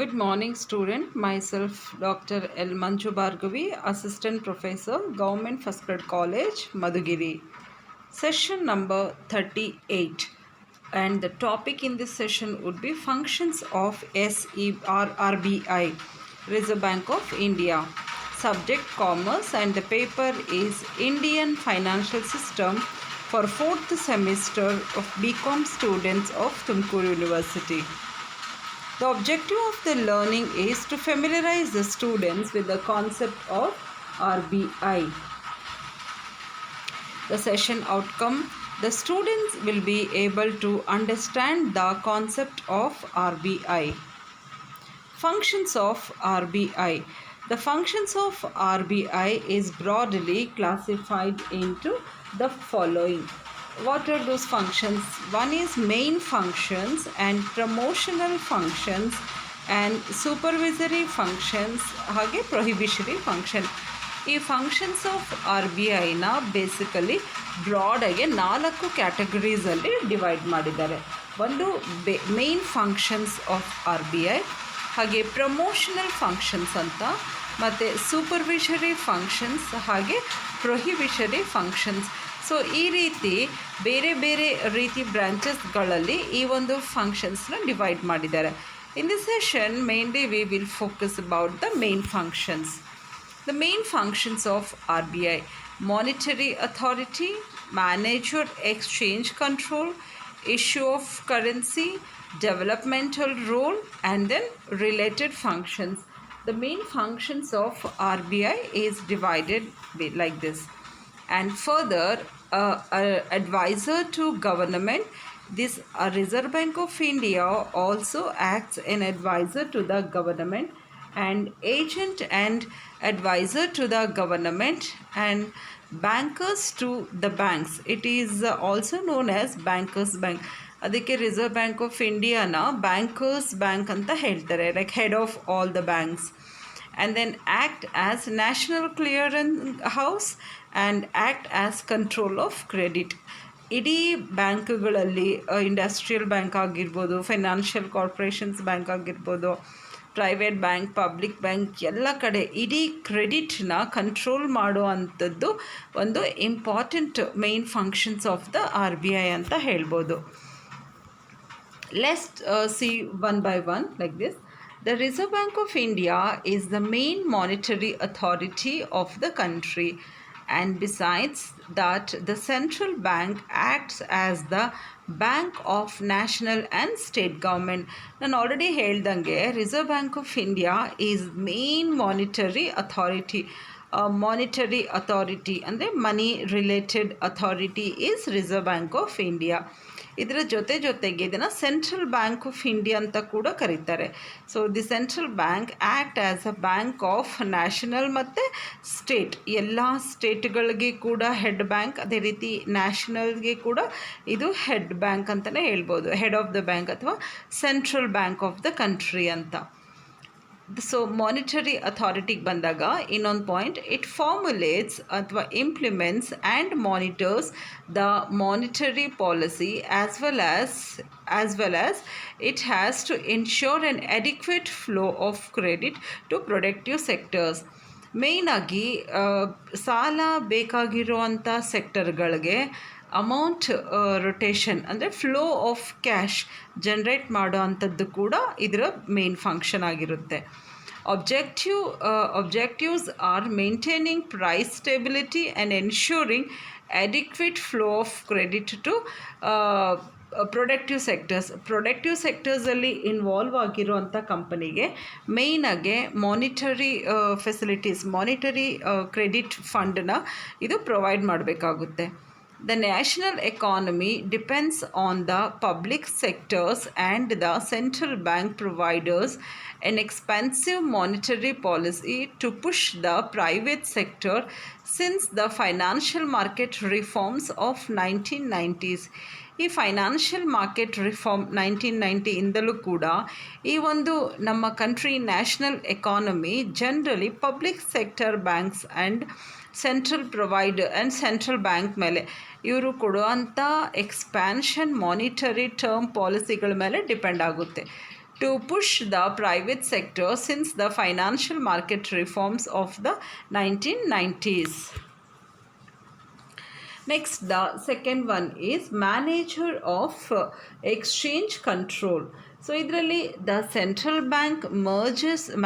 Good morning, student. Myself, Dr. L. Manju Bhargavi, Assistant Professor, Government First Grade College, Madhugiri. Session number 38. And the topic in this session would be functions of RBI, Reserve Bank of India. Subject commerce, and the paper is Indian Financial System for 4th semester of BCom students of Tumkur University. The objective of the learning is to familiarize the students with the concept of RBI. The session outcome: the students will be able to understand the concept of RBI. Functions of RBI. The functions of RBI is broadly classified into the following. What are those functions? One is main functions and promotional functions and supervisory functions ಹಾಗೆ prohibitory function. ಈ functions of R B ಐನ basically ಬ್ರಾಡಾಗಿ 4 ಕ್ಯಾಟಗರೀಸಲ್ಲಿ divide ಮಾಡಿದ್ದಾರೆ. ಒಂದು main functions of R B I, ಹಾಗೆ promotional functions ಅಂತ, ಮತ್ತು ಸೂಪರ್ವಿಷರಿ ಫಂಕ್ಷನ್ಸ್, ಹಾಗೆ ಪ್ರೊಹಿಬಿಷರಿ ಫಂಕ್ಷನ್ಸ್. ಸೊ ಈ ರೀತಿ ಬೇರೆ ಬೇರೆ ರೀತಿ ಬ್ರಾಂಚಸ್ಗಳಲ್ಲಿ ಈ ಒಂದು ಫಂಕ್ಷನ್ಸ್ನ ಡಿವೈಡ್ ಮಾಡಿದ್ದಾರೆ. In this session mainly we will focus about the main functions. The main functions of RBI: monetary authority, manage your exchange control, issue of currency, developmental role, and then related functions. The main functions of RBI is divided like this. And further, advisor to government. This Reserve Bank of India also acts an advisor to the government, and agent and advisor to the government, and bankers to the banks. It is also known as bankers bank. ಅದಕ್ಕೆ reserve bank of ಇಂಡಿಯಾನ bankers bank ಅಂತ ಹೇಳ್ತಾರೆ, like head of all the banks. And then act as national clearance house and act as control of credit. ಇಡೀ ಬ್ಯಾಂಕ್ಗಳಲ್ಲಿ industrial bank ಆಗಿರ್ಬೋದು, financial corporations bank ಆಗಿರ್ಬೋದು, private bank, public bank, ಎಲ್ಲ ಕಡೆ ಇಡೀ ಕ್ರೆಡಿಟ್ನ ಕಂಟ್ರೋಲ್ ಮಾಡೋ ಅಂಥದ್ದು ಒಂದು important main functions of the R B I ಅಂತ ಹೇಳ್ಬೋದು. Let's see one by one like this. The Reserve Bank of India is the main monetary authority of the country, and besides that the central bank acts as the bank of national and state government. ನಾನು already ಹೇಳ್ದಂಗೆ reserve bank of India is main monetary authority. Monetary authority ಅಂದರೆ money related authority is reserve bank of India. ಇದರ ಜೊತೆಗೆ ಇದನ್ನು central bank of India ಅಂತ ಕೂಡ ಕರೀತಾರೆ. So the central bank act as a bank of national ಮತ್ತು state. ಎಲ್ಲ ಸ್ಟೇಟ್ಗಳಿಗೆ ಕೂಡ ಹೆಡ್ ಬ್ಯಾಂಕ್, ಅದೇ ರೀತಿ ನ್ಯಾಷನಲ್ಗೆ ಕೂಡ ಇದು ಹೆಡ್ ಬ್ಯಾಂಕ್ ಅಂತಲೇ ಹೇಳ್ಬೋದು, ಹೆಡ್ ಆಫ್ ದ ಬ್ಯಾಂಕ್ ಅಥವಾ central bank of the country ಅಂತ. ಸೊ ಮಾನಿಟರಿ ಅಥಾರಿಟಿಗೆ ಬಂದಾಗ ಇನ್ನೊಂದು ಪಾಯಿಂಟ್, ಇಟ್ ಫಾರ್ಮುಲೇಟ್ಸ್ ಅಥವಾ implements and monitors the monetary policy as well as it has to ensure an adequate flow of credit to productive sectors. ಮೇಯ್ನಾಗಿ ಸಾಲ ಬೇಕಾಗಿರುವಂಥ ಸೆಕ್ಟರ್ಗಳಿಗೆ amount rotation ಅಂದರೆ ಫ್ಲೋ ಆಫ್ ಕ್ಯಾಶ್ ಜನ್ರೇಟ್ ಮಾಡೋ ಅಂಥದ್ದು ಕೂಡ ಇದರ ಮೇನ್ ಫಂಕ್ಷನ್ ಆಗಿರುತ್ತೆ. Objectives are maintaining price stability and ensuring adequate flow of credit to productive ಸೆಕ್ಟರ್ಸಲ್ಲಿ ಇನ್ವಾಲ್ವ್ ಆಗಿರುವಂಥ ಕಂಪನಿಗೆ ಮೇಯ್ನಾಗೆ ಮಾನಿಟರಿ ಫೆಸಿಲಿಟೀಸ್, ಮಾನಿಟರಿ ಕ್ರೆಡಿಟ್ ಫಂಡನ್ನ ಇದು ಪ್ರೊವೈಡ್ ಮಾಡಬೇಕಾಗುತ್ತೆ. The national economy depends on the public sectors, and the central bank provides an expansive monetary policy to push the private sector since the financial market reforms of 1990s. ಈ financial market reform 1990 ಇಂದಲೂ ಕೂಡ ಈ ಒಂದು ನಮ್ಮ country national economy generally public sector banks and central provider and central bank ಮೇಲೆ ಇವರು ಕೊಡುವಂಥ expansion monetary term ಪಾಲಿಸಿಗಳ ಮೇಲೆ depend ಆಗುತ್ತೆ. to push the private sector since the financial market reforms of the 1990s. Next, the second one is manager of exchange control. So ಇದರಲ್ಲಿ the central bank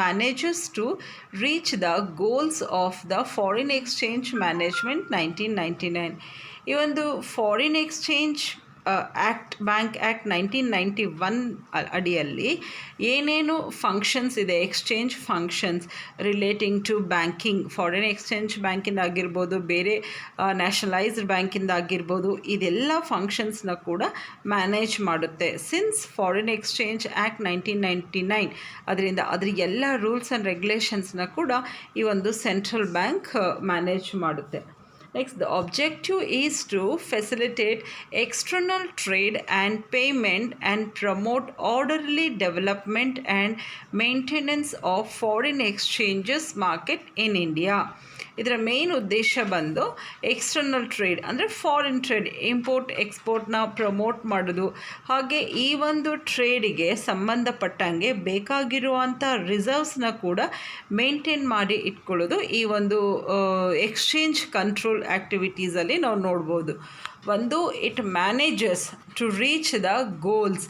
manages to reach the goals of the foreign exchange management 1999. ಈ ಒಂದು foreign exchange bank act 1991 ಅಡಿಯಲ್ಲಿ ಏನೇನು functions ಇದೆ, exchange functions relating to banking, foreign exchange ಬ್ಯಾಂಕಿಂದ ಆಗಿರ್ಬೋದು, ಬೇರೆ nationalised ಬ್ಯಾಂಕಿಂದ ಆಗಿರ್ಬೋದು, ಇದೆಲ್ಲ ಫಂಕ್ಷನ್ಸ್ನ ಕೂಡ ಮ್ಯಾನೇಜ್ ಮಾಡುತ್ತೆ. ಸಿನ್ಸ್ ಫಾರಿನ್ ಎಕ್ಸ್ಚೇಂಜ್ ಆ್ಯಕ್ಟ್ 1999 ಅದರಿಂದ ಅದ್ರ ಎಲ್ಲ ರೂಲ್ಸ್ ಆ್ಯಂಡ್ ರೆಗ್ಯುಲೇಷನ್ಸ್ನ ಕೂಡ ಈ ಒಂದು ಸೆಂಟ್ರಲ್ ಬ್ಯಾಂಕ್ ಮ್ಯಾನೇಜ್ ಮಾಡುತ್ತೆ. Next, the objective is to facilitate external trade and payment and promote orderly development and maintenance of foreign exchanges market in India. ಇದರ main ಉದ್ದೇಶ ಬಂದು ಎಕ್ಸ್ಟರ್ನಲ್ ಟ್ರೇಡ್ ಅಂದರೆ ಫಾರಿನ್ ಟ್ರೇಡ್, ಇಂಪೋರ್ಟ್ ಎಕ್ಸ್ಪೋರ್ಟ್ನ ಪ್ರಮೋಟ್ ಮಾಡೋದು, ಹಾಗೆ ಈ ಒಂದು ಟ್ರೇಡಿಗೆ ಸಂಬಂಧಪಟ್ಟಂಗೆ ಬೇಕಾಗಿರುವಂಥ ರಿಸರ್ವ್ಸ್ನ ಕೂಡ ಮೇಂಟೈನ್ ಮಾಡಿ ಇಟ್ಕೊಳ್ಳೋದು ಈ ಒಂದು ಎಕ್ಸ್ಚೇಂಜ್ ಕಂಟ್ರೋಲ್ ಆ್ಯಕ್ಟಿವಿಟೀಸಲ್ಲಿ ನಾವು ನೋಡ್ಬೋದು. ಒಂದು it manages to reach the goals.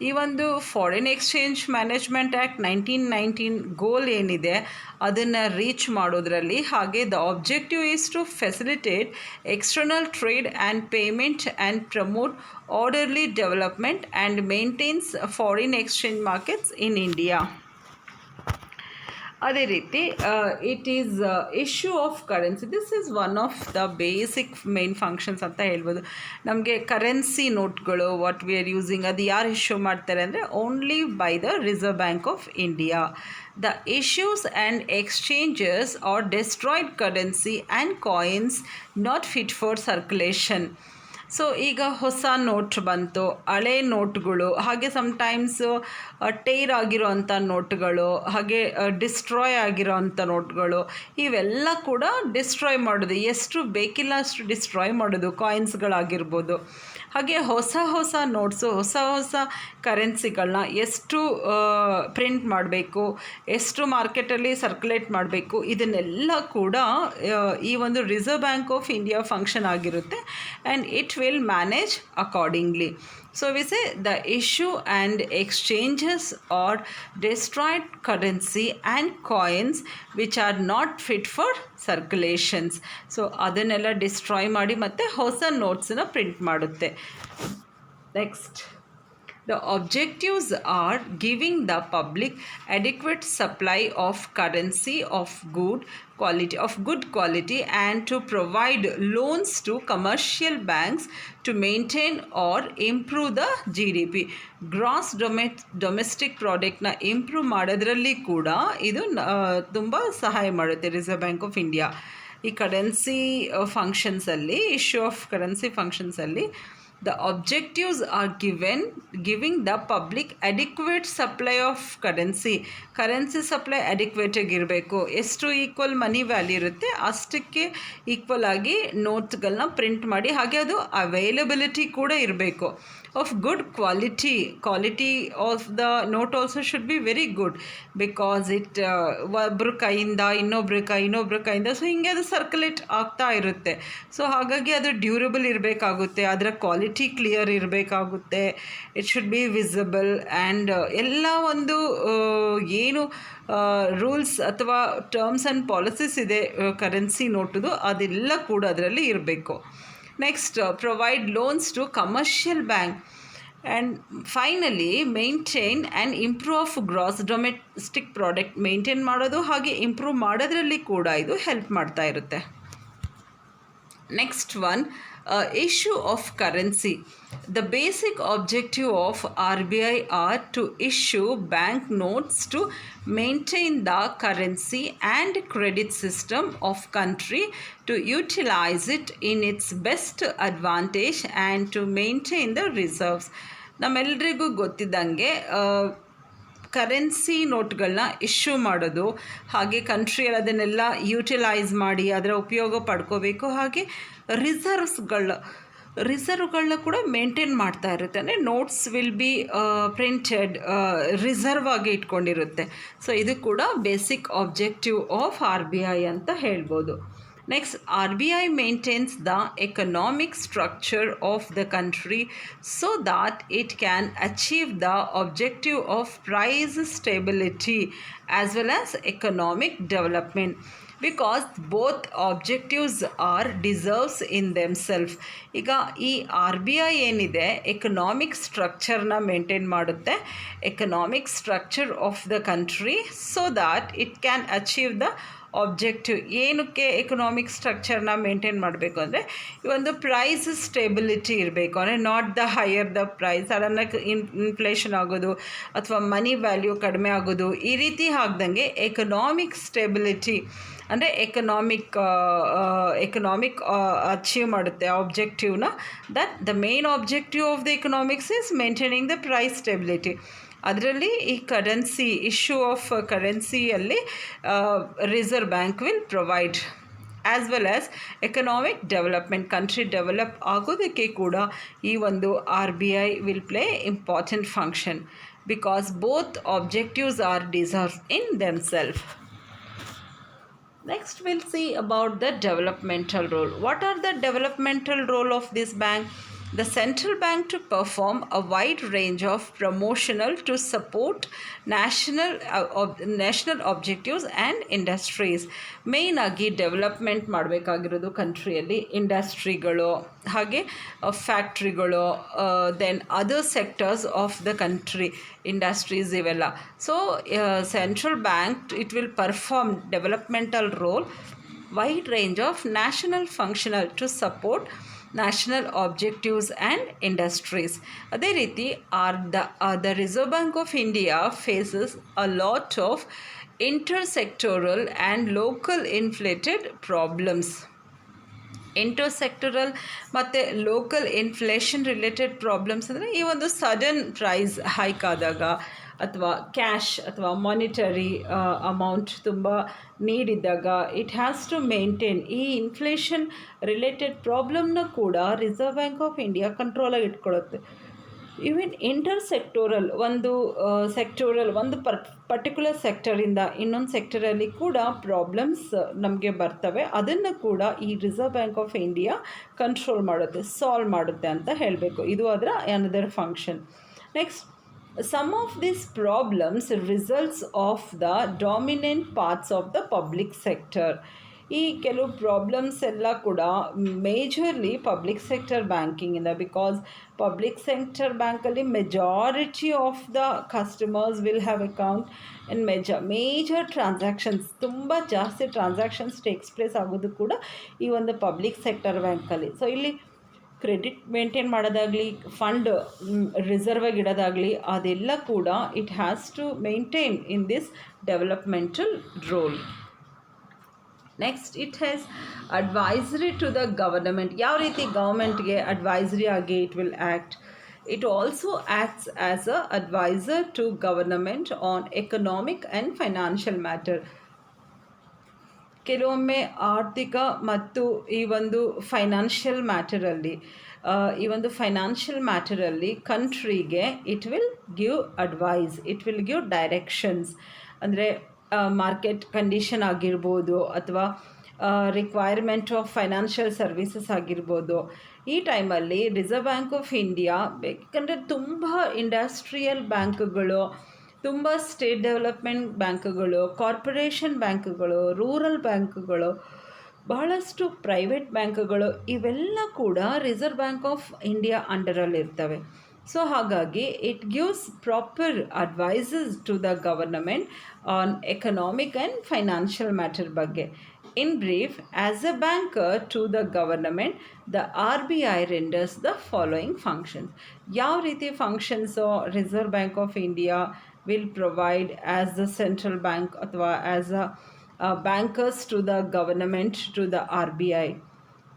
ಈ ಒಂದು foreign exchange management act 1919 goal ಏನಿದೆ ಅದನ್ನು ರೀಚ್ ಮಾಡೋದ್ರಲ್ಲಿ, ಹಾಗೆ the objective is to facilitate external trade and payment and promote orderly development and maintains foreign exchange markets in India. ಅದೇ ರೀತಿ it is issue of currency. This is one of the basic main functions ಅಂತ ಹೇಳ್ಬೋದು. ನಮಗೆ currency ನೋಟ್ಗಳು what we are using ಅದು ಯಾರು issue ಮಾಡ್ತಾರೆ ಅಂದರೆ only by the reserve bank of India. The issues and exchanges or destroyed currency and coins not fit for circulation. So ಈಗ ಹೊಸ ನೋಟ್ ಬಂತು, ಹಳೆ ನೋಟ್ಗಳು, ಹಾಗೆ ಸಮ್ಟೈಮ್ಸ್ ಟೇರ್ ಆಗಿರೋವಂಥ ನೋಟ್ಗಳು, ಹಾಗೆ ಡಿಸ್ಟ್ರಾಯ್ ಆಗಿರೋವಂಥ ನೋಟ್ಗಳು, ಇವೆಲ್ಲ ಕೂಡ ಡಿಸ್ಟ್ರಾಯ್ ಮಾಡೋದು, ಎಷ್ಟು ಬೇಕಿಲ್ಲ ಅಷ್ಟು ಡಿಸ್ಟ್ರಾಯ್ ಮಾಡೋದು, ಕಾಯಿನ್ಸ್ಗಳಾಗಿರ್ಬೋದು. ಹಾಗೆ ಹೊಸ ಹೊಸ ನೋಟ್ಸು, ಹೊಸ ಹೊಸ ಕರೆನ್ಸಿಗಳನ್ನ ಎಷ್ಟು ಪ್ರಿಂಟ್ ಮಾಡಬೇಕು, ಎಷ್ಟು ಮಾರ್ಕೆಟಲ್ಲಿ ಸರ್ಕ್ಯುಲೇಟ್ ಮಾಡಬೇಕು, ಇದನ್ನೆಲ್ಲ ಕೂಡ ಈ ಒಂದು reserve bank of India function ಆಗಿರುತ್ತೆ. And it will manage accordingly. So we say the issue and exchanges or destroyed currency and coins which are not fit for circulations. So ಅದನ್ನೆಲ್ಲ ಡಿಸ್ಟ್ರಾಯ್ ಮಾಡಿ ಮತ್ತೆ ಹೊಸ ನೋಟ್ಸನ್ನ ಪ್ರಿಂಟ್ ಮಾಡುತ್ತೆ. Next, the objectives are giving the public adequate supply of currency of good quality and to provide loans to commercial banks to maintain or improve the GDP. Gross domestic ಪ್ರಾಡಕ್ಟ್ನ improve ಮಾಡೋದ್ರಲ್ಲಿ ಕೂಡ ಇದು ತುಂಬ ಸಹಾಯ ಮಾಡುತ್ತೆ reserve bank of India. ಈ currency ಫಂಕ್ಷನ್ಸಲ್ಲಿ, issue of currency ಫಂಕ್ಷನ್ಸಲ್ಲಿ the objectives are giving the public adequate supply of currency supply adequate ಆಗಿರಬೇಕು. ಎಷ್ಟು ಈಕ್ವಲ್ ಮನಿ ವ್ಯಾಲ್ಯೂ ಇರುತ್ತೆ ಅಷ್ಟಕ್ಕೆ ಈಕ್ವಲ್ ಆಗಿ ನೋಟ್ಸ್ಗಳನ್ನ ಪ್ರಿಂಟ್ ಮಾಡಿ, ಹಾಗೆ ಅದು ಅವೈಲಬಿಲಿಟಿ ಕೂಡ ಇರಬೇಕು. Of good quality of the note also should be very good, because it ಒಬ್ಬರ ಕೈಯಿಂದ ಇನ್ನೊಬ್ರ ಕೈಯಿಂದ ಸೊ ಹಿಂಗೆ ಅದು ಸರ್ಕ್ಯುಲೇಟ್ ಆಗ್ತಾ ಇರುತ್ತೆ. ಸೊ ಹಾಗಾಗಿ ಅದು ಡ್ಯೂರಬಲ್ ಇರಬೇಕಾಗುತ್ತೆ, ಅದರ ಕ್ವಾಲಿಟಿ ಕ್ಲಿಯರ್ ಇರಬೇಕಾಗುತ್ತೆ, it should be visible and ಎಲ್ಲ ಒಂದು ಏನು ರೂಲ್ಸ್ ಅಥವಾ ಟರ್ಮ್ಸ್ ಆ್ಯಂಡ್ ಪಾಲಿಸೀಸ್ ಇದೆ ಕರೆನ್ಸಿ ನೋಟುದು ಅದೆಲ್ಲ ಕೂಡ ಅದರಲ್ಲಿ ಇರಬೇಕು. Next, provide loans to commercial bank and finally maintain and improve of gross domestic product maintain ಮಾಡೋದು ಹಾಗೆ ಇಂಪ್ರೂವ್ ಮಾಡೋದ್ರಲ್ಲಿ ಕೂಡ ಇದು ಹೆಲ್ಪ್ ಮಾಡ್ತಾ ಇರುತ್ತೆ. Next one, issue of currency. The basic objective of RBI are to issue bank notes to maintain the currency and credit system of country, to utilize it in its best advantage and to maintain the reserves. ನಮ್ಮೆಲ್ಲರಿಗೂ ಗೊತ್ತಿದ್ದಂಗೆ currency ನೋಟ್ಗಳನ್ನ issue ಮಾಡೋದು, ಹಾಗೆ ಕಂಟ್ರಿಯಲ್ಲಿ ಅದನ್ನೆಲ್ಲ utilise ಮಾಡಿ ಅದರ ಉಪಯೋಗ ಪಡ್ಕೋಬೇಕು, ಹಾಗೆ ರಿಸರ್ವ್ಸ್ಗಳು ರಿಸರ್ವ್ಗಳನ್ನ ಕೂಡ ಮೇಂಟೈನ್ ಮಾಡ್ತಾ ಇರುತ್ತೆ. ಅಂದರೆ notes will be printed, reserve ಆಗಿ ಇಟ್ಕೊಂಡಿರುತ್ತೆ. ಸೊ ಇದು ಕೂಡ basic objective of R B I ಅಂತ ಹೇಳ್ಬೋದು. Next, R B I maintains the economic structure of the country so that it can achieve the objective of price stability as well as economic development, because both objectives are deserves in themself. ಈಗ ಈ R B I ಏನಿದೆ economic ಸ್ಟ್ರಕ್ಚರ್ನ maintain ಮಾಡುತ್ತೆ, economic structure of the country so that it can achieve the objective. ಏನಕ್ಕೆ economic ಸ್ಟ್ರಕ್ಚರ್ನ maintain ಮಾಡಬೇಕು ಅಂದರೆ ಈ ಒಂದು ಪ್ರೈಸ್ ಸ್ಟೆಬಿಲಿಟಿ ಇರಬೇಕು. ಅಂದರೆ not the higher the price, ಸಡನ್ನಾಗಿ ಇನ್ಫ್ಲೇಷನ್ ಆಗೋದು ಅಥವಾ ಮನಿ ವ್ಯಾಲ್ಯೂ ಕಡಿಮೆ ಆಗೋದು ಈ ರೀತಿ ಆಗ್ದಂಗೆ ಎಕನಾಮಿಕ್ ಸ್ಟೆಬಿಲಿಟಿ ಅಂದರೆ ಎಕನಾಮಿಕ್ ಅಚೀವ್ ಮಾಡುತ್ತೆ ಆಬ್ಜೆಕ್ಟಿವ್ನ. That the main objective of the economics is maintaining the price stability. ಅದರಲ್ಲಿ ಈ ಕರೆನ್ಸಿ ಇಶ್ಯೂ ಆಫ್ ಕರೆನ್ಸಿಯಲ್ಲಿ reserve bank will provide, as well as economic development. Country develop ಆಗೋದಕ್ಕೆ ಕೂಡ ಈ ಒಂದು R B I will play important function because both objectives are deserve in themself. Next, we'll see about the developmental role. What are the developmental role of this bank? The central bank to perform a wide range of promotional to support national objectives and industries. Main ಆಗಿ development ಮಾಡಬೇಕಾಗಿರೋದು ಕಂಟ್ರಿಯಲ್ಲಿ ಇಂಡಸ್ಟ್ರಿಗಳು, ಹಾಗೆ ಫ್ಯಾಕ್ಟ್ರಿಗಳು, then other sectors of the country, industries ಇವೆಲ್ಲ. So central bank it will perform developmental role wide range of national functional to support national objectives and industries. ಅದೇ ರೀತಿ the Reserve Bank of India faces a lot of intersectoral and local inflated problems. ಇಂಟರ್ಸೆಕ್ಟರಲ್ ಮತ್ತು local inflation related problems ಅಂದರೆ ಈ ಒಂದು sudden price hike ಆದಾಗ ಅಥವಾ cash ಅಥವಾ monetary amount ತುಂಬ ನೀಡಿದ್ದಾಗ ಇಟ್ ಹ್ಯಾಸ್ ಟು ಮೇಂಟೈನ್ ಈ ಇನ್ಫ್ಲೇಷನ್ ರಿಲೇಟೆಡ್ ಪ್ರಾಬ್ಲಮ್ನ ಕೂಡ ರಿಸರ್ವ್ ಬ್ಯಾಂಕ್ ಆಫ್ ಇಂಡಿಯಾ ಕಂಟ್ರೋಲಾಗಿ ಇಟ್ಕೊಳ್ಳುತ್ತೆ. ಈವನ್ ಇಂಟರ್ಸೆಕ್ಟೋರಲ್ ಒಂದು ಪರ್ಟಿಕ್ಯುಲರ್ ಸೆಕ್ಟರಿಂದ ಇನ್ನೊಂದು ಸೆಕ್ಟರಲ್ಲಿ ಕೂಡ ಪ್ರಾಬ್ಲಮ್ಸ್ ನಮಗೆ ಬರ್ತವೆ. ಅದನ್ನು ಕೂಡ ಈ reserve bank of India control ಮಾಡುತ್ತೆ, ಸಾಲ್ವ್ ಮಾಡುತ್ತೆ ಅಂತ ಹೇಳಬೇಕು. ಇದು ಅದರ another function. Next, some of these problems results of the dominant parts of the public sector. ಈ ಕೆಲವು ಪ್ರಾಬ್ಲಮ್ಸ್ ಎಲ್ಲ ಕೂಡ ಮೇಜರ್ಲಿ ಪಬ್ಲಿಕ್ ಸೆಕ್ಟರ್ ಬ್ಯಾಂಕಿಂಗಿಂದ, ಬಿಕಾಸ್ ಪಬ್ಲಿಕ್ ಸೆಕ್ಟರ್ ಬ್ಯಾಂಕಲ್ಲಿ majority of the customers will have account and major transactions, ತುಂಬ ಜಾಸ್ತಿ transactions takes place ಆಗೋದು ಕೂಡ ಈ ಒಂದು ಪಬ್ಲಿಕ್ ಸೆಕ್ಟರ್ ಬ್ಯಾಂಕಲ್ಲಿ. ಸೊ ಇಲ್ಲಿ ಕ್ರೆಡಿಟ್ ಮೇಂಟೈನ್ ಮಾಡೋದಾಗಲಿ, ಫಂಡ್ ರಿಸರ್ವ್ ಆಗಿ ಇಡೋದಾಗಲಿ, ಅದೆಲ್ಲ ಕೂಡ it has to maintain in this developmental role. Next, it has advisory to the government. ಯಾವ ರೀತಿ ಗವರ್ಮೆಂಟ್ಗೆ ಅಡ್ವೈಸರಿ ಆಗಿ it will act. It also acts as a adviser to government on economic and financial matter. ಕೆಲವೊಮ್ಮೆ ಆರ್ಥಿಕ ಮತ್ತು ಈ ಒಂದು financial ಮ್ಯಾಟರಲ್ಲಿ ಕಂಟ್ರಿಗೆ it will give advice, it will give directions. ಅಂದರೆ ಮಾರ್ಕೆಟ್ ಕಂಡೀಷನ್ ಆಗಿರ್ಬೋದು ಅಥವಾ ರಿಕ್ವೈರ್ಮೆಂಟ್ ಆಫ್ ಫೈನಾನ್ಷಿಯಲ್ ಸರ್ವಿಸಸ್ ಆಗಿರ್ಬೋದು. ಈ ಟೈಮಲ್ಲಿ ರಿಸರ್ವ್ ಬ್ಯಾಂಕ್ ಆಫ್ ಇಂಡಿಯಾ ಬೇಕಂದರೆ ತುಂಬ ಇಂಡಸ್ಟ್ರಿಯಲ್ ಬ್ಯಾಂಕ್ಗಳು, ತುಂಬ ಸ್ಟೇಟ್ ಡೆವಲಪ್ಮೆಂಟ್ ಬ್ಯಾಂಕ್ಗಳು, ಕಾರ್ಪೊರೇಷನ್ ಬ್ಯಾಂಕ್ಗಳು, ರೂರಲ್ ಬ್ಯಾಂಕ್ಗಳು, ಬಹಳಷ್ಟು ಪ್ರೈವೇಟ್ ಬ್ಯಾಂಕ್ಗಳು, ಇವೆಲ್ಲ ಕೂಡ ರಿಸರ್ವ್ ಬ್ಯಾಂಕ್ ಆಫ್ ಇಂಡಿಯಾ ಅಂಡರಲ್ಲಿರ್ತವೆ. ಸೊ ಹಾಗಾಗಿ it gives proper advises to the government on economic and financial matter ಬಗ್ಗೆ. In brief, as a banker to the government, the R B I renders the following functions. ಯಾವ ರೀತಿ functions reserve bank of India will provide as the central bank ಅಥವಾ as a bankers to the government, to the RBI.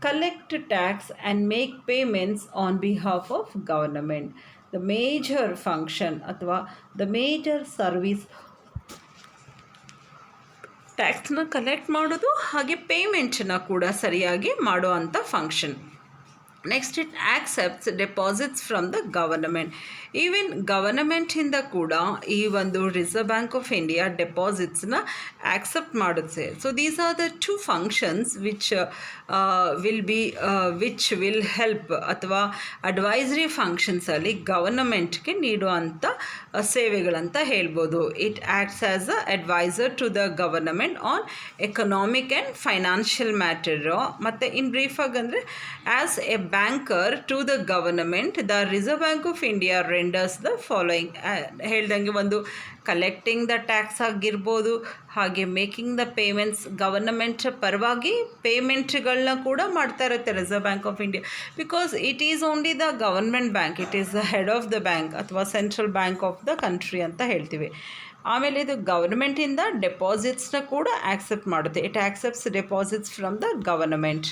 Collect tax and make payments on behalf of government. The major function ಅಥವಾ the major service ಟ್ಯಾಕ್ಸ್ನ collect ಮಾಡೋದು, ಹಾಗೆ ಪೇಮೆಂಟನ್ನ ಕೂಡ ಸರಿಯಾಗಿ ಮಾಡೋ ಅಂಥ function. Next it accepts deposits from the government. Even ಗವರ್ನಮೆಂಟಿಂದ ಕೂಡ ಈ ಒಂದು ರಿಸರ್ವ್ ಬ್ಯಾಂಕ್ ಆಫ್ ಇಂಡಿಯಾ ಡೆಪಾಸಿಟ್ಸ್ನ ಆಕ್ಸೆಪ್ಟ್ ಮಾಡುತ್ತೆ. So these are the two functions which will help ಅಥವಾ ಅಡ್ವೈಸರಿ ಫಂಕ್ಷನ್ಸಲ್ಲಿ ಗವರ್ನಮೆಂಟ್ಗೆ ನೀಡುವಂಥ ಸೇವೆಗಳಂತ ಹೇಳ್ಬೋದು. It acts as a adviser to the government on economic and financial matter. ಮತ್ತು ಇನ್ ಬ್ರೀಫಾಗಿ ಅಂದರೆ as a banker to the government the reserve bank of India renders the following. ಹೇಳ್ದಂಗೆ ಒಂದು ಕಲೆಕ್ಟಿಂಗ್ ದ ಟ್ಯಾಕ್ಸ್ ಆಗಿರ್ಬೋದು, ಹಾಗೆ making the payments, government ಪರವಾಗಿ ಪೇಮೆಂಟ್ಗಳನ್ನ ಕೂಡ ಮಾಡ್ತಾ ಇರುತ್ತೆ reserve bank of India. Because it is only the government bank, it is the head of the bank ಅಥವಾ central bank of the country ಅಂತ ಹೇಳ್ತೀವಿ. ಆಮೇಲೆ ಇದು ಗವರ್ಮೆಂಟಿಂದ ಡೆಪಾಸಿಟ್ಸ್ನ ಕೂಡ ಆಕ್ಸೆಪ್ಟ್ ಮಾಡುತ್ತೆ. It accepts deposits from the government.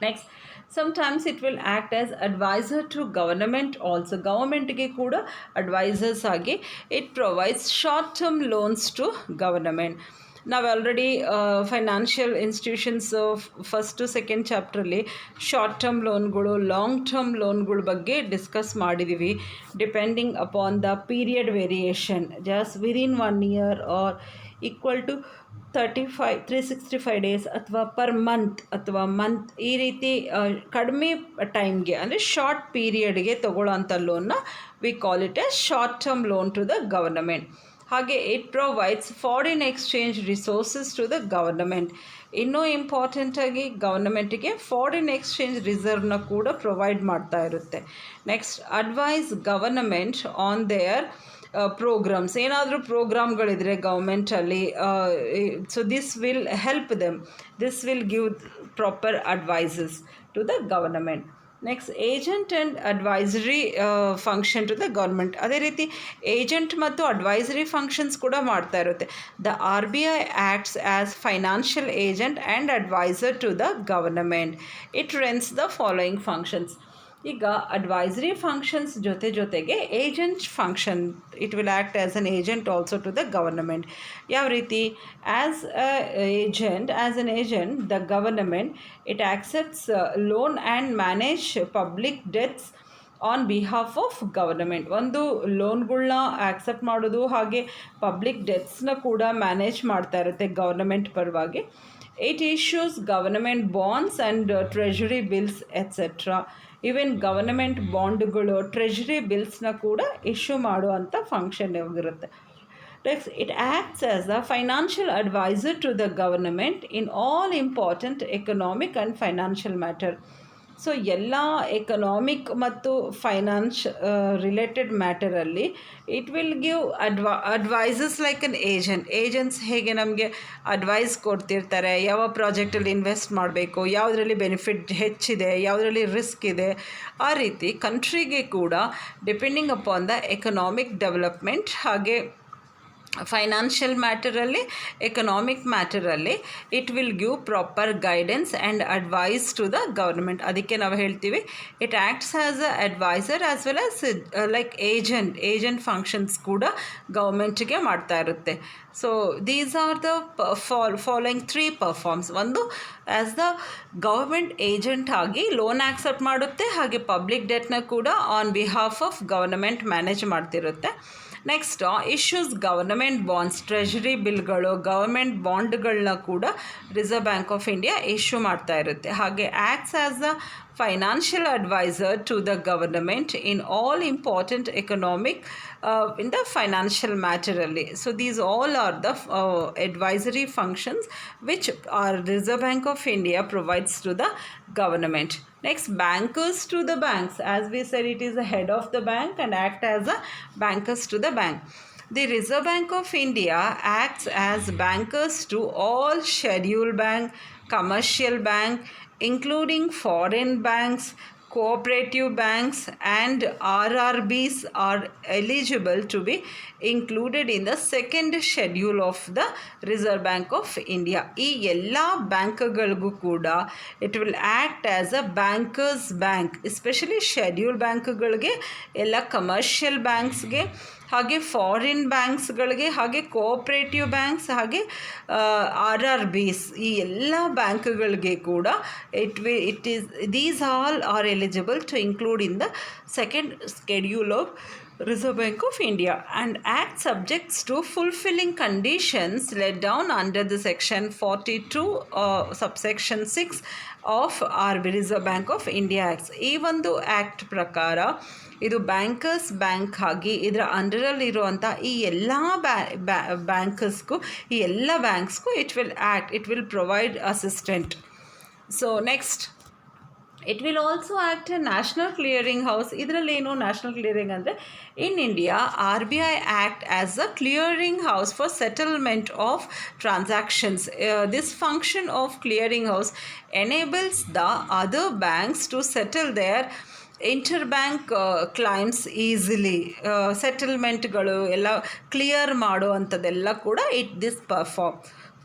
Next, sometimes it will act as advisor to government also. ಗವರ್ಮೆಂಟ್ಗೆ ಕೂಡ ಅಡ್ವೈಸರ್ಸ್ ಆಗಿ it provides short term loans to government. ನಾವು already financial institutions first second ಚಾಪ್ಟ್ರಲ್ಲಿ short term ಲೋನ್ಗಳು, long term ಲೋನ್ಗಳ ಬಗ್ಗೆ discuss ಮಾಡಿದ್ದೀವಿ. Depending upon the period variation, just within 1 year or equal to 365 days ಅಥವಾ per month ಅಥವಾ month, ಈ ರೀತಿ ಕಡಿಮೆ ಟೈಮ್ಗೆ ಅಂದರೆ ಶಾರ್ಟ್ ಪೀರಿಯಡ್ಗೆ ತೊಗೊಳ್ಳೋಂಥ ಲೋನ್ನ we call it a short term loan to the government. ಹಾಗೆ it provides foreign exchange resources to the government. ಇನ್ನೂ ಇಂಪಾರ್ಟೆಂಟಾಗಿ ಗವರ್ನಮೆಂಟಿಗೆ ಫಾರಿನ್ ಎಕ್ಸ್ಚೇಂಜ್ ರಿಸರ್ವ್ನ ಕೂಡ ಪ್ರೊವೈಡ್ ಮಾಡ್ತಾ ಇರುತ್ತೆ. Next, advise government on their programmes. ಏನಾದರೂ ಪ್ರೋಗ್ರಾಮ್ಗಳಿದ್ರೆ ಗೌರ್ಮೆಂಟಲ್ಲಿ, so this will help them, this will give proper advises to the government. Next, agent and advisory function to the government. ಅದೇ ರೀತಿ ಏಜೆಂಟ್ ಮತ್ತು advisory functions ಕೂಡ ಮಾಡ್ತಾ ಇರುತ್ತೆ. The RBI acts as financial agent and adviser to the government. It runs the following functions. ಈಗ advisory functions ಜೊತೆಗೆ agent function, it will act as an agent also to the government. ಯಾವ ರೀತಿ? As an agent the government it accepts loan and manage public debts on behalf of government. ಒಂದು ಲೋನ್ಗಳನ್ನ accept ಮಾಡೋದು, ಹಾಗೆ public ಡೆಟ್ಸ್ನ ಕೂಡ manage ಮಾಡ್ತಾ ಇರುತ್ತೆ government ಪರವಾಗಿ. It issues government bonds and treasury bills etcetera. Even government ಬಾಂಡ್ಗಳು, ಟ್ರೆಷರಿ ಬಿಲ್ಸ್ನ ಕೂಡ ಇಶ್ಯೂ ಮಾಡುವಂಥ ಫಂಕ್ಷನ್ ಆಗಿರುತ್ತೆ. Next, it acts as a financial adviser to the government in all important economic and financial matter. So ಎಲ್ಲ economic ಮತ್ತು finance related ಮ್ಯಾಟರಲ್ಲಿ it will give advices like an agents ಹೇಗೆ ನಮಗೆ advice ಕೊಡ್ತಿರ್ತಾರೆ, ಯಾವ ಪ್ರಾಜೆಕ್ಟಲ್ಲಿ invest ಮಾಡಬೇಕು, ಯಾವುದರಲ್ಲಿ benefit ಹೆಚ್ಚಿದೆ, ಯಾವುದರಲ್ಲಿ ರಿಸ್ಕ್ ಇದೆ, ಆ ರೀತಿ ಕಂಟ್ರಿಗೆ ಕೂಡ depending upon the economic development, ಹಾಗೆ ಫೈನಾನ್ಷಿಯಲ್ ಮ್ಯಾಟರಲ್ಲಿ, ಎಕನಾಮಿಕ್ ಮ್ಯಾಟರಲ್ಲಿ it will give proper guidance and advice to the government. ಅದಕ್ಕೆ ನಾವು ಹೇಳ್ತೀವಿ it acts as a adviser as well as like agent functions ಕೂಡ ಗೌರ್ಮೆಂಟಿಗೆ ಮಾಡ್ತಾ ಇರುತ್ತೆ. So these are the following 3 performs. ಒಂದು, ಆ್ಯಸ್ ದ ಗೌರ್ಮೆಂಟ್ ಏಜೆಂಟ್ ಆಗಿ loan accept ಮಾಡುತ್ತೆ, ಹಾಗೆ ಪಬ್ಲಿಕ್ ಡೆಟ್ನ ಕೂಡ on behalf of government manage ಮಾಡ್ತಿರುತ್ತೆ. Next, issues government bonds, treasury ಬಿಲ್ಗಳು, ಗವರ್ಮೆಂಟ್ ಬಾಂಡ್ಗಳನ್ನ ಕೂಡ reserve bank of India issue ಮಾಡ್ತಾ ಇರುತ್ತೆ. ಹಾಗೆ acts as a financial adviser to the government in all important economic in the financial ಮ್ಯಾಟರಲ್ಲಿ. So these all are the advisory functions which our Reserve Bank of India provides to the government. Next, bankers to the banks. As we said, it is the head of the bank and act as a bankers to the bank. The Reserve Bank of India acts as bankers to all scheduled bank, commercial bank, including foreign banks, cooperative banks and RRBs are eligible to be included in the second schedule of the Reserve Bank of India. ಈ ಎಲ್ಲ ಬ್ಯಾಂಕ್ಗಳಿಗೂ ಕೂಡ it will act as a bankers bank. Especially schedule ಬ್ಯಾಂಕ್ಗಳಿಗೆ, ಎಲ್ಲ commercial ಬ್ಯಾಂಕ್ಸ್ಗೆ, ಹಾಗೆ foreign ಬ್ಯಾಂಕ್ಸ್ಗಳಿಗೆ, ಹಾಗೆ cooperative banks, ಹಾಗೆ RRBs, ಈ ಎಲ್ಲ ಬ್ಯಾಂಕ್ಗಳಿಗೆ ಕೂಡ these all are eligible to include in the second schedule of Reserve Bank of India and act subjects to fulfilling conditions laid down under the section 42 subsection 6 of Reserve Bank of India Acts. ಈ ಒಂದು act ಪ್ರಕಾರ ಇದು bankers bank ಆಗಿ ಇದರ ಅಂಡರಲ್ಲಿರುವಂಥ ಈ ಎಲ್ಲ ಬ್ಯಾಂಕರ್ಸ್ಗೂ, ಈ ಎಲ್ಲ ಬ್ಯಾಂಕ್ಸ್ಗೂ it will provide assistant. So next, it will also act a national clearing house. ಇದರಲ್ಲೇನು ನ್ಯಾಷನಲ್ ಕ್ಲಿಯರಿಂಗ್ ಅಂದರೆ, in India RBI act as a clearing house for settlement of transactions. This function of clearing house enables the other banks to settle their interbank claims easily. ಸೆಟಲ್ಮೆಂಟ್ಗಳು ಎಲ್ಲ clear ಮಾಡುವಂಥದ್ದೆಲ್ಲ ಕೂಡ this perform.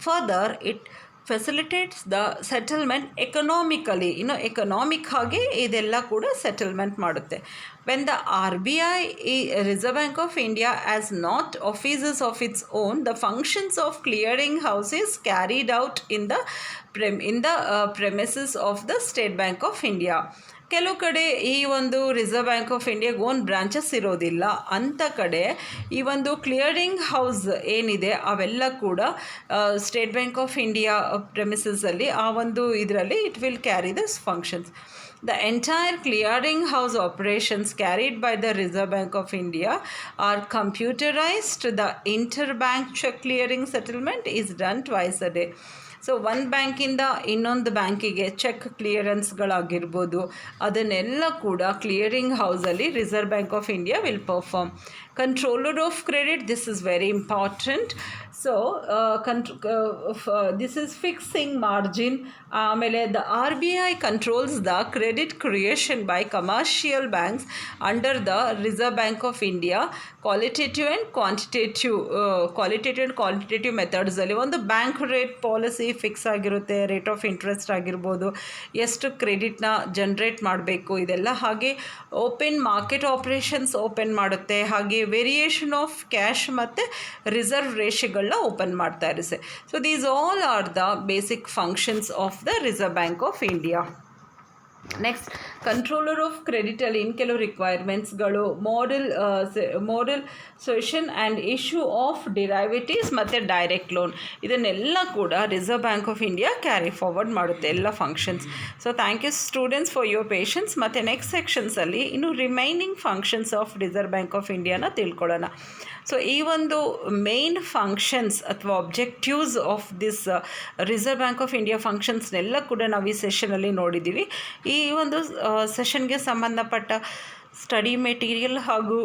Further it facilitates the settlement economically, economic ಆಗಿ ಇದೆಲ್ಲ ಕೂಡ settlement ಮಾಡುತ್ತೆ. When the RBI, Reserve Bank of India, has not offices of its own, the functions of clearing house is carried out in the premises of the State Bank of India. ಕೆಲವು ಕಡೆ ಈ ಒಂದು reserve bank of ಇಂಡಿಯಾಗೆ own branches ಇರೋದಿಲ್ಲ. ಅಂಥ ಕಡೆ ಈ ಒಂದು ಕ್ಲಿಯರಿಂಗ್ ಹೌಸ್ ಏನಿದೆ ಅವೆಲ್ಲ ಕೂಡ ಸ್ಟೇಟ್ ಬ್ಯಾಂಕ್ ಆಫ್ ಇಂಡಿಯಾ ಪ್ರೆಮಿಸಸಲ್ಲಿ, ಆ ಒಂದು ಇದರಲ್ಲಿ it will carry this functions. The entire clearing house operations carried by the Reserve Bank of India are computerized. The interbank check clearing settlement is done twice a day. So ಒಂದು ಬ್ಯಾಂಕಿಂದ ಇನ್ನೊಂದು ಬ್ಯಾಂಕಿಗೆ cheque ಕ್ಲಿಯರೆನ್ಸ್ಗಳಾಗಿರ್ಬೋದು, ಅದನ್ನೆಲ್ಲ ಕೂಡ clearing ಹೌಸಲ್ಲಿ reserve bank of India will perform. Controller of credit, this is very important. So this is fixing margin. ಆಮೇಲೆ the RBI controls the credit creation by commercial banks under the reserve bank of India. Qualitative and quantitative ಮೆಥಡ್ಸಲ್ಲಿ ಒಂದು bank rate policy fix ಆಗಿರುತ್ತೆ. Rate of interest ಆಗಿರ್ಬೋದು, ಎಷ್ಟು ಕ್ರೆಡಿಟ್ನ generate ಮಾಡಬೇಕು, ಇದೆಲ್ಲ. ಹಾಗೆ ಓಪನ್ ಮಾರ್ಕೆಟ್ ಆಪ್ರೇಷನ್ಸ್ ಓಪನ್ ಮಾಡುತ್ತೆ. ಹಾಗೆ ವೇರಿಯೇಷನ್ ಆಫ್ ಕ್ಯಾಶ್ ಮತ್ತು ರಿಸರ್ವ್ ರೇಷಿಯೋಗಳನ್ನ ಓಪನ್ ಮಾಡ್ತಾ ಇರುತ್ತೆ. So these all are the basic functions of the reserve bank of India. Next, controller of ಕ್ರೆಡಿಟಲ್ಲಿ ಇನ್ನು ಕೆಲವು ರಿಕ್ವೈರ್ಮೆಂಟ್ಸ್ಗಳು, model solution and issue of derivatives ಮತ್ತು ಡೈರೆಕ್ಟ್ ಲೋನ್, ಇದನ್ನೆಲ್ಲ ಕೂಡ reserve bank of India carry forward ಮಾಡುತ್ತೆ, ಎಲ್ಲ functions. So thank you students for your patience. ಮತ್ತು ನೆಕ್ಸ್ಟ್ ಸೆಕ್ಷನ್ಸಲ್ಲಿ ಇನ್ನು remaining functions of reserve bank of ಇಂಡಿಯಾನ ತಿಳ್ಕೊಳ್ಳೋಣ. ಸೊ ಈ ಒಂದು ಮೇನ್ ಫಂಕ್ಷನ್ಸ್ ಅಥವಾ objectives of this reserve bank of India ಫಂಕ್ಷನ್ಸ್ನೆಲ್ಲ ಕೂಡ ನಾವು ಈ ಸೆಷನಲ್ಲಿ ನೋಡಿದ್ದೀವಿ. ಈ ಒಂದು ಸೆಷನ್ಗೆ ಸಂಬಂಧಪಟ್ಟ ಸ್ಟಡಿ ಮೆಟೀರಿಯಲ್ ಹಾಗೂ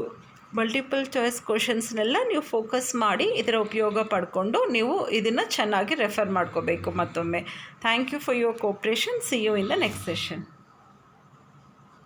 ಮಲ್ಟಿಪಲ್ ಚಾಯ್ಸ್ ಕ್ವಶನ್ಸ್ನೆಲ್ಲ ನೀವು ಫೋಕಸ್ ಮಾಡಿ ಇದರ ಉಪಯೋಗ ಪಡ್ಕೊಂಡು ನೀವು ಇದನ್ನು ಚೆನ್ನಾಗಿ ರೆಫರ್ ಮಾಡ್ಕೋಬೇಕು ಮತ್ತೊಮ್ಮೆ. Thank you for your cooperation. See you in the next session.